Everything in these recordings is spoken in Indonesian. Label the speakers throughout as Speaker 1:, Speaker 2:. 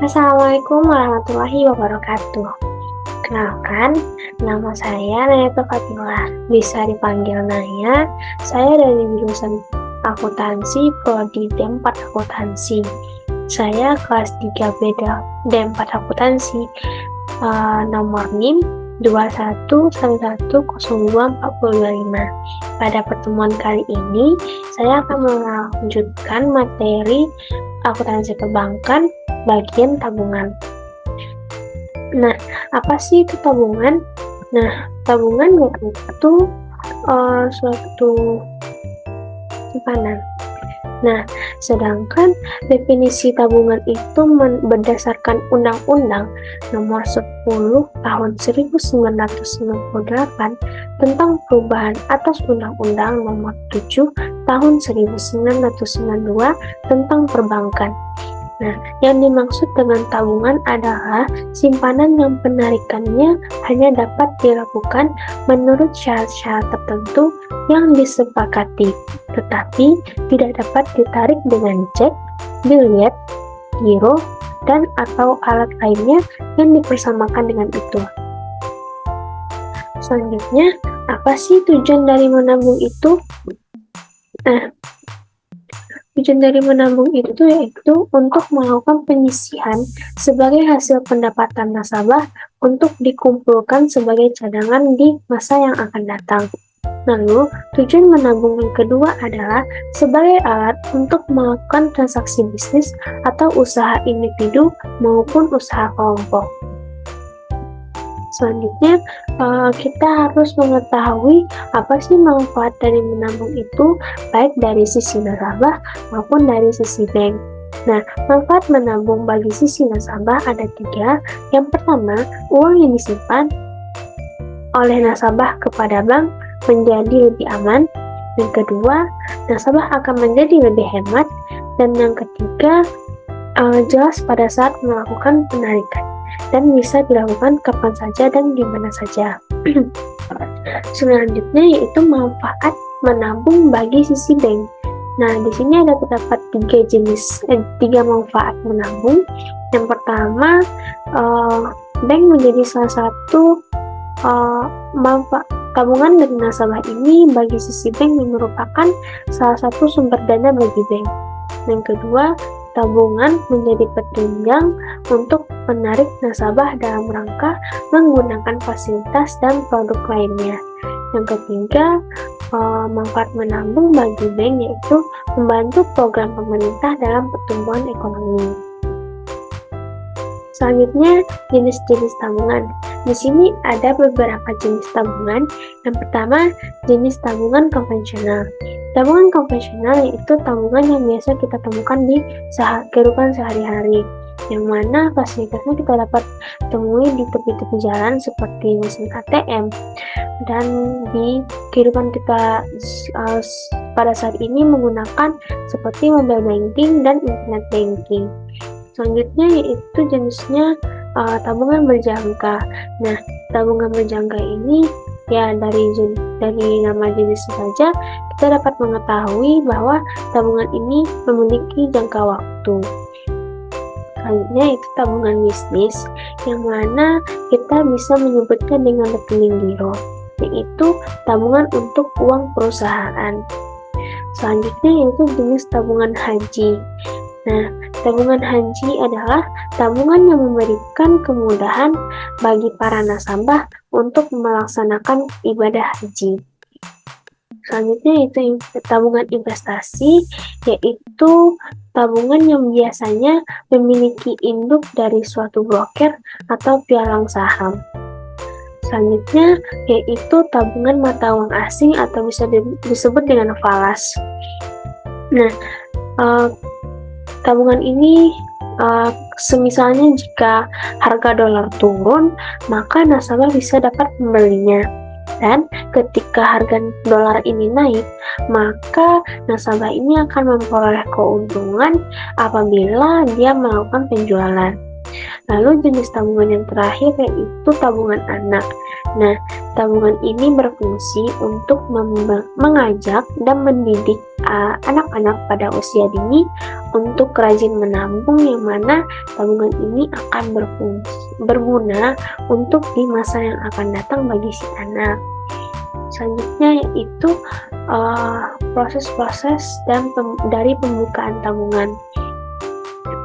Speaker 1: Assalamualaikum warahmatullahi wabarakatuh. Kenalkan, nama saya Naya Fatila. Bisa dipanggil Naya. Saya dari jurusan akuntansi Prodi D4 Akuntansi. Saya kelas 3B D4 Akuntansi, nomor NIM 21110245. Pada pertemuan kali ini, saya akan melanjutkan materi akuntansi perbankan bagian tabungan. Nah, apa sih itu tabungan? Nah, tabungan itu suatu simpanan. Nah, sedangkan definisi tabungan itu berdasarkan Undang-Undang Nomor 10 Tahun 1998 tentang perubahan atas Undang-Undang Nomor 7 Tahun 1992 tentang perbankan. Nah, yang dimaksud dengan tabungan adalah simpanan yang penarikannya hanya dapat dilakukan menurut syarat-syarat tertentu yang disepakati, tetapi tidak dapat ditarik dengan cek, biliet, giro, dan atau alat lainnya yang dipersamakan dengan itu. Selanjutnya, apa sih tujuan dari menabung itu? Tujuan dari menabung itu yaitu untuk melakukan penyisihan sebagai hasil pendapatan nasabah untuk dikumpulkan sebagai cadangan di masa yang akan datang. Lalu, tujuan menabung yang kedua adalah sebagai alat untuk melakukan transaksi bisnis atau usaha individu maupun usaha kelompok. Selanjutnya, kita harus mengetahui apa sih manfaat dari menabung itu, baik dari sisi nasabah maupun dari sisi bank. Nah, manfaat menabung bagi sisi nasabah ada 3. Yang pertama, uang yang disimpan oleh nasabah kepada bank menjadi lebih aman. Yang kedua, nasabah akan menjadi lebih hemat. Dan yang ketiga, jelas pada saat melakukan penarikan dan bisa dilakukan kapan saja dan di mana saja. Selanjutnya yaitu manfaat menabung bagi sisi bank. Nah, di sini ada terdapat 3 manfaat menabung. Yang pertama, bank menjadi salah satu manfaat tabungan dari nasabah ini bagi sisi bank yang merupakan salah satu sumber dana bagi bank. Yang kedua, tabungan menjadi penunjang untuk menarik nasabah dalam rangka menggunakan fasilitas dan produk lainnya. Yang ketiga, manfaat menabung bagi bank yaitu membantu program pemerintah dalam pertumbuhan ekonomi. Selanjutnya, jenis-jenis tabungan. Di sini ada beberapa jenis tabungan. Yang pertama, jenis tabungan konvensional. Tabungan konvensional yaitu tabungan yang biasa kita temukan di kehidupan sehari-hari, yang mana fasilitasnya kita dapat temui di tepi-tepi jalan seperti mesin ATM, dan di kehidupan kita pada saat ini menggunakan seperti mobile banking dan internet banking. Selanjutnya yaitu jenisnya tabungan berjangka. Nah, tabungan berjangka ini ya dari nama jenisnya saja kita dapat mengetahui bahwa tabungan ini memiliki jangka waktu. Selanjutnya itu tabungan bisnis, yang mana kita bisa menyebutnya dengan rekening giro, yaitu tabungan untuk uang perusahaan. Selanjutnya yaitu jenis tabungan haji. Nah, tabungan haji adalah tabungan yang memberikan kemudahan bagi para nasabah untuk melaksanakan ibadah haji. Selanjutnya itu tabungan investasi, yaitu tabungan yang biasanya memiliki induk dari suatu broker atau pialang saham. Selanjutnya yaitu tabungan mata uang asing atau bisa disebut dengan falas. Nah, tabungan ini semisalnya jika harga dolar turun, maka nasabah bisa dapat membelinya. Dan ketika harga dolar ini naik, maka nasabah ini akan memperoleh keuntungan apabila dia melakukan penjualan. Lalu jenis tabungan yang terakhir yaitu tabungan anak. Nah, tabungan ini berfungsi untuk mengajak dan mendidik anak-anak pada usia dini untuk rajin menabung, yang mana tabungan ini akan berguna untuk di masa yang akan datang bagi si anak. Selanjutnya yaitu proses-proses dari pembukaan tabungan.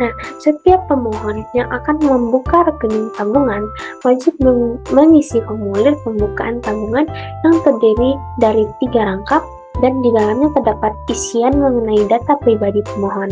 Speaker 1: Nah, setiap pemohon yang akan membuka rekening tabungan wajib mengisi formulir pembukaan tabungan yang terdiri dari 3 rangkap dan di dalamnya terdapat isian mengenai data pribadi pemohon.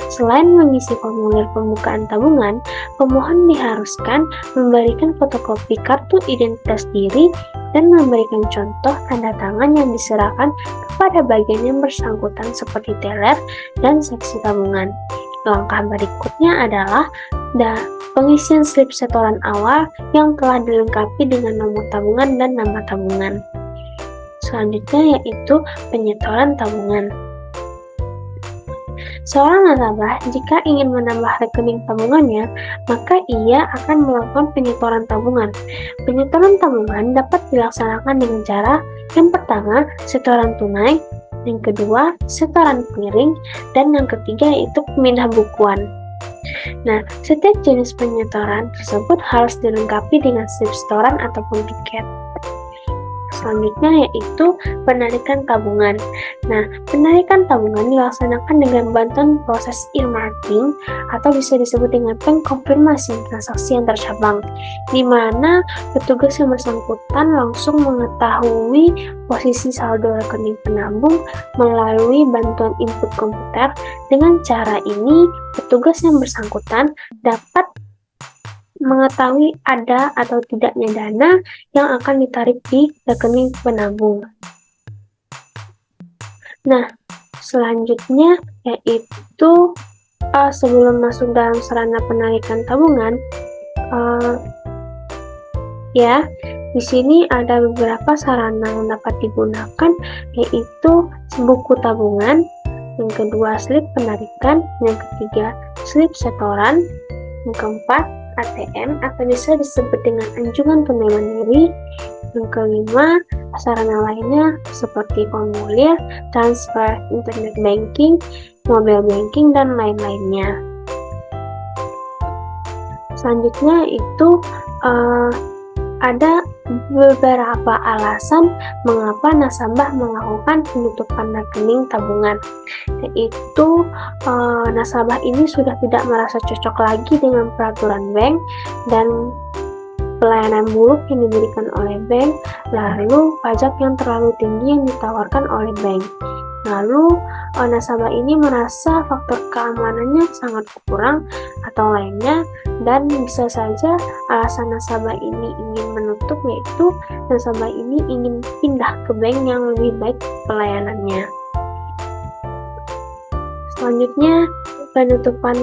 Speaker 1: Selain mengisi formulir pembukaan tabungan, pemohon diharuskan memberikan fotokopi kartu identitas diri dan memberikan contoh tanda tangan yang diserahkan kepada bagian yang bersangkutan seperti teller dan saksi tabungan. Langkah berikutnya adalah pengisian slip setoran awal yang telah dilengkapi dengan nomor tabungan dan nama tabungan. Selanjutnya yaitu penyetoran tabungan. Seorang nasabah jika ingin menambah rekening tabungannya, maka ia akan melakukan penyetoran tabungan. Penyetoran tabungan dapat dilaksanakan dengan cara yang pertama, setoran tunai, yang kedua, setoran clearing, dan yang ketiga yaitu pemindah bukuan. Nah, setiap jenis penyetoran tersebut harus dilengkapi dengan slip setoran ataupun tiket. Selanjutnya yaitu penarikan tabungan. Nah, penarikan tabungan dilaksanakan dengan bantuan proses earmarking atau bisa disebut dengan pengkonfirmasi transaksi yang tercabang, di mana petugas yang bersangkutan langsung mengetahui posisi saldo rekening penabung melalui bantuan input komputer. Dengan cara ini, petugas yang bersangkutan dapat mengetahui ada atau tidaknya dana yang akan ditarik di rekening penabung. Nah, selanjutnya yaitu sebelum masuk dalam sarana penarikan tabungan, di sini ada beberapa sarana yang dapat digunakan, yaitu buku tabungan, yang kedua slip penarikan, yang ketiga slip setoran, yang keempat ATM atau bisa disebut dengan anjungan tunai mandiri, yang kelima sarana lainnya seperti formulir, transfer internet banking, mobile banking, dan lain-lainnya. Selanjutnya itu ada beberapa alasan mengapa nasabah melakukan penutupan rekening tabungan, yaitu nasabah ini sudah tidak merasa cocok lagi dengan peraturan bank dan pelayanan buruk yang diberikan oleh bank, lalu pajak yang terlalu tinggi yang ditawarkan oleh bank. Lalu nasabah ini merasa faktor keamanannya sangat kurang atau lainnya, dan bisa saja alasan nasabah ini ingin menutup yaitu nasabah ini ingin pindah ke bank yang lebih baik pelayanannya. Selanjutnya penutupan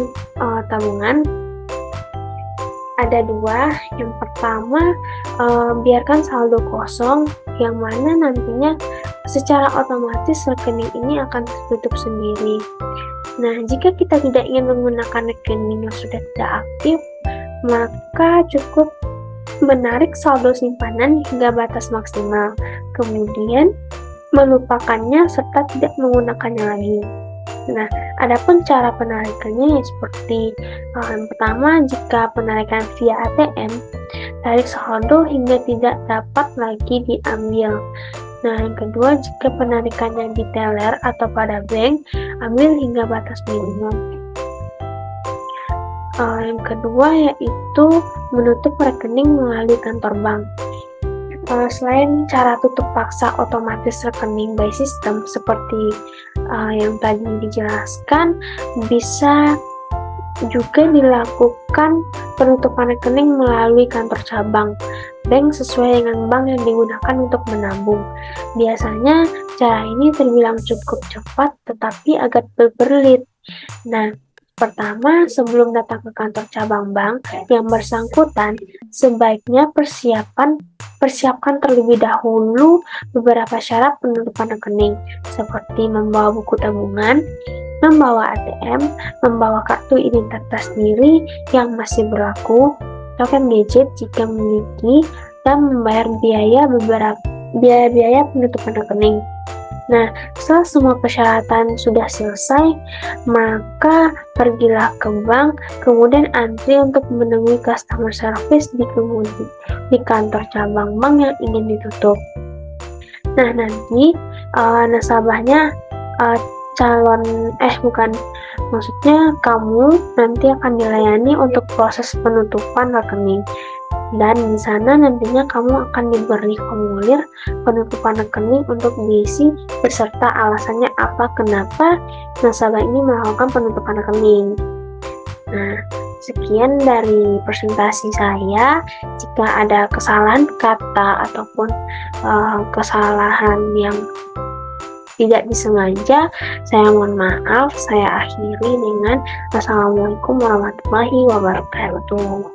Speaker 1: tabungan ada dua. Yang pertama, biarkan saldo kosong, yang mana nantinya secara otomatis rekening ini akan tertutup sendiri. Nah, jika kita tidak ingin menggunakan rekening yang sudah tidak aktif, maka cukup menarik saldo simpanan hingga batas maksimal, kemudian melupakannya serta tidak menggunakannya lagi. Nah, adapun cara penarikannya seperti yang pertama, jika penarikan via ATM, tarik saldo hingga tidak dapat lagi diambil. Nah, yang kedua, jika penarikannya di teller atau pada bank, ambil hingga batas minimum. Yang kedua yaitu menutup rekening melalui kantor bank. Selain cara tutup paksa otomatis rekening by system seperti yang tadi dijelaskan, bisa juga dilakukan penutupan rekening melalui kantor cabang bank sesuai dengan bank yang digunakan untuk menabung. Biasanya cara ini terbilang cukup cepat tetapi agak berbelit. Nah, pertama, sebelum datang ke kantor cabang bank yang bersangkutan, sebaiknya persiapkan terlebih dahulu beberapa syarat penutupan rekening, seperti membawa buku tabungan, membawa ATM, membawa kartu identitas diri yang masih berlaku, token gadget jika memiliki, dan membayar biaya penutupan rekening. Nah, setelah semua persyaratan sudah selesai, maka pergilah ke bank, kemudian antri untuk menemui customer service di kantor cabang bank yang ingin ditutup. Nah, nanti nasabahnya maksudnya kamu nanti akan dilayani untuk proses penutupan rekening. Dan di sana nantinya kamu akan diberi formulir penutupan rekening untuk diisi beserta alasannya apa kenapa nasabah ini melakukan penutupan rekening. Nah, sekian dari presentasi saya. Jika ada kesalahan kata ataupun kesalahan yang tidak disengaja, saya mohon maaf. Saya akhiri dengan Assalamualaikum warahmatullahi wabarakatuh.